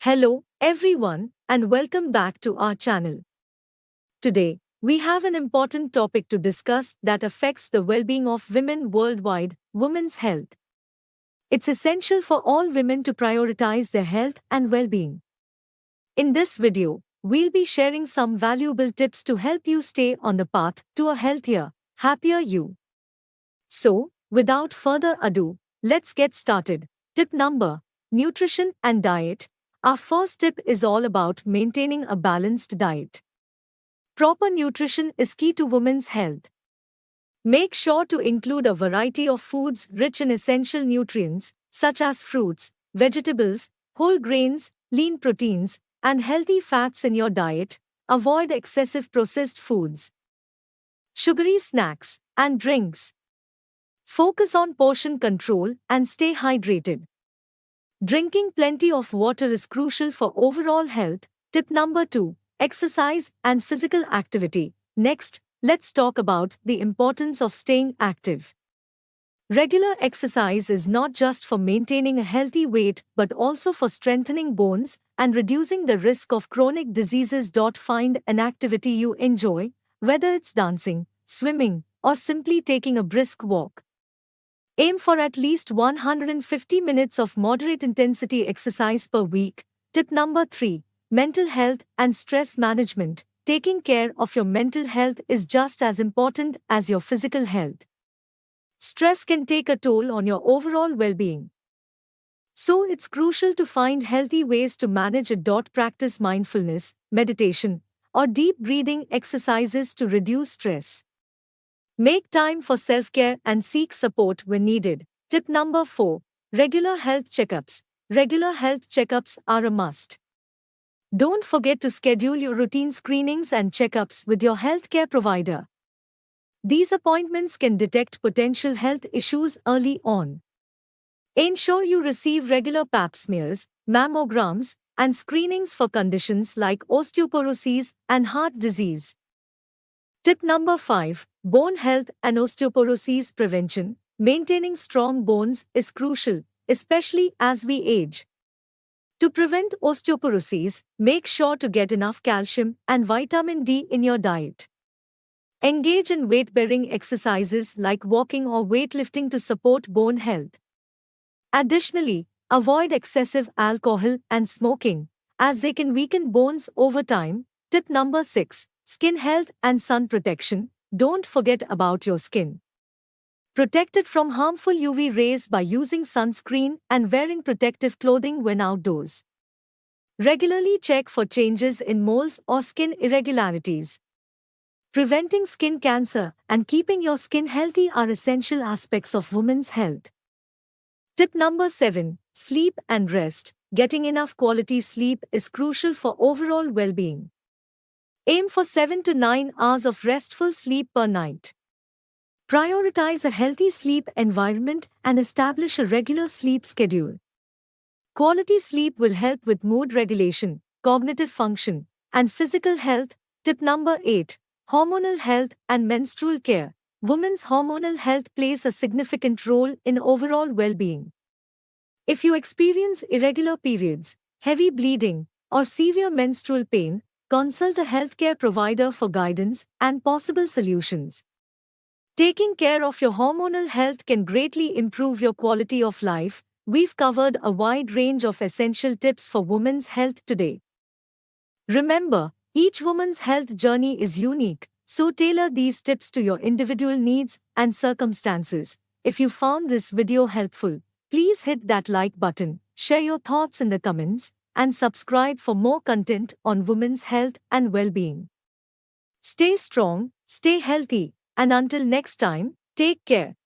Hello, everyone, and welcome back to our channel. Today, we have an important topic to discuss that affects the well being of women worldwide: women's health. It's essential for all women to prioritize their health and well being. In this video, we'll be sharing some valuable tips to help you stay on the path to a healthier, happier you. So, without further ado, let's get started. Tip number: nutrition and diet. Our first tip is all about maintaining a balanced diet. Proper nutrition is key to women's health. Make sure to include a variety of foods rich in essential nutrients, such as fruits, vegetables, whole grains, lean proteins, and healthy fats in your diet. Avoid excessive processed foods, sugary snacks, and drinks. Focus on portion control and stay hydrated. Drinking plenty of water is crucial for overall health. Tip number 2: exercise and physical activity. Next, let's talk about the importance of staying active. Regular exercise is not just for maintaining a healthy weight but also for strengthening bones and reducing the risk of chronic diseases. Find an activity you enjoy, whether it's dancing, swimming, or simply taking a brisk walk. Aim for at least 150 minutes of moderate intensity exercise per week. Tip number 3: mental health and stress management. Taking care of your mental health is just as important as your physical health. Stress can take a toll on your overall well-being. So it's crucial to find healthy ways to manage it. Practice mindfulness, meditation, or deep breathing exercises to reduce stress. Make time for self-care and seek support when needed. Tip number 4: regular health checkups. Regular health checkups are a must. Don't forget to schedule your routine screenings and checkups with your healthcare provider. These appointments can detect potential health issues early on. Ensure you receive regular pap smears, mammograms, and screenings for conditions like osteoporosis and heart disease. Tip number 5: bone health and osteoporosis prevention. Maintaining strong bones is crucial, especially as we age. To prevent osteoporosis, make sure to get enough calcium and vitamin D in your diet. Engage in weight-bearing exercises like walking or weightlifting to support bone health. Additionally, avoid excessive alcohol and smoking, as they can weaken bones over time. Tip number 6: skin health and sun protection. Don't forget about your skin. Protect it from harmful UV rays by using sunscreen and wearing protective clothing when outdoors. Regularly check for changes in moles or skin irregularities. Preventing skin cancer and keeping your skin healthy are essential aspects of women's health. Tip number 7: sleep and rest. Getting enough quality sleep is crucial for overall well-being. Aim for 7 to 9 hours of restful sleep per night. Prioritize a healthy sleep environment and establish a regular sleep schedule. Quality sleep will help with mood regulation, cognitive function, and physical health. Tip number 8: hormonal health and menstrual care. Women's hormonal health plays a significant role in overall well-being. If you experience irregular periods, heavy bleeding, or severe menstrual pain, consult a healthcare provider for guidance and possible solutions. Taking care of your hormonal health can greatly improve your quality of life. We've covered a wide range of essential tips for women's health today. Remember, each woman's health journey is unique, so tailor these tips to your individual needs and circumstances. If you found this video helpful, please hit that like button, share your thoughts in the comments, and subscribe for more content on women's health and well-being. Stay strong, stay healthy, and until next time, take care.